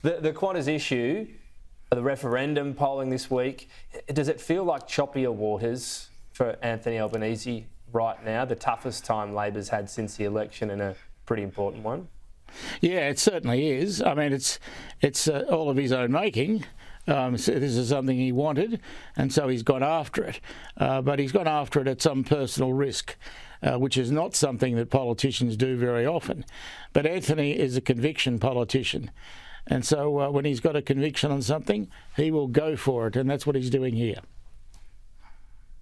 The Qantas issue, the referendum polling this week, does it feel like choppier waters for Anthony Albanese right now? The toughest time Labor's had since the election, and a pretty important one. Yeah, it certainly is. I mean, it's all of his own making. So this is something he wanted, and so he's gone after it. But he's gone after it at some personal risk, which is not something that politicians do very often. But Anthony is a conviction politician. And so when he's got a conviction on something, he will go for it, and that's what he's doing here.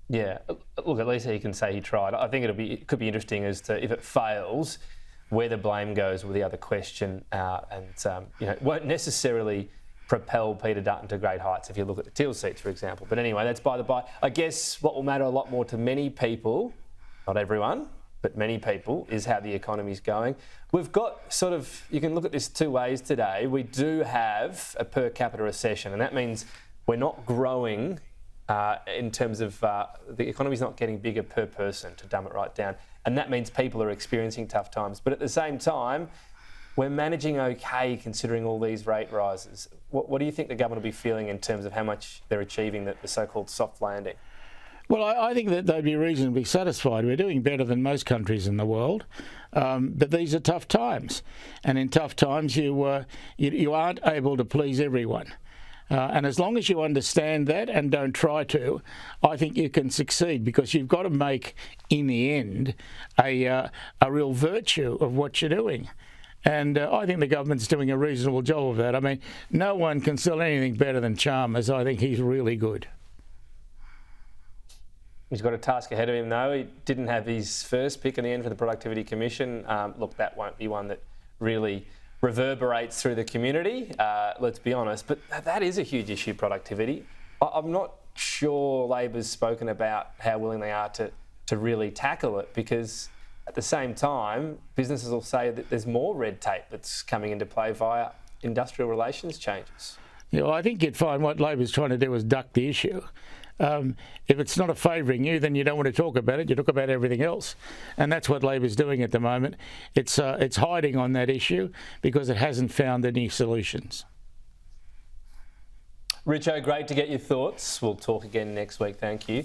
Yeah, look, at least he can say he tried. I think it could be interesting as to, if it fails, where the blame goes with the other question, it won't necessarily propel Peter Dutton to great heights if you look at the Teal seats, for example. But anyway, that's by the by. I guess what will matter a lot more to many people, not everyone, but many people, is how the economy's going. We've got you can look at this two ways today. We do have a per capita recession, and that means we're not growing in terms of the economy's not getting bigger per person, to dumb it right down. And that means people are experiencing tough times. But at the same time, we're managing okay considering all these rate rises. What do you think the government will be feeling in terms of how much they're achieving the so-called soft landing? Well, I think that they'd be reasonably satisfied. We're doing better than most countries in the world, but these are tough times. And in tough times, you aren't able to please everyone. And as long as you understand that and don't try to, I think you can succeed, because you've got to make, in the end, a real virtue of what you're doing. And I think the government's doing a reasonable job of that. I mean, no one can sell anything better than Chalmers. I think he's really good. He's got a task ahead of him, though. He didn't have his first pick in the end for the Productivity Commission. Look, that won't be one that really reverberates through the community, let's be honest. But that is a huge issue, productivity. I'm not sure Labor's spoken about how willing they are to really tackle it, because at the same time, businesses will say that there's more red tape that's coming into play via industrial relations changes. Yeah, well, I think you'd find what Labor's trying to do is duck the issue. If it's not favouring you, then you don't want to talk about it. You talk about everything else, and that's what Labor's doing at the moment. It's hiding on that issue because it hasn't found any solutions. Richo, great to get your thoughts. We'll talk again next week. Thank you.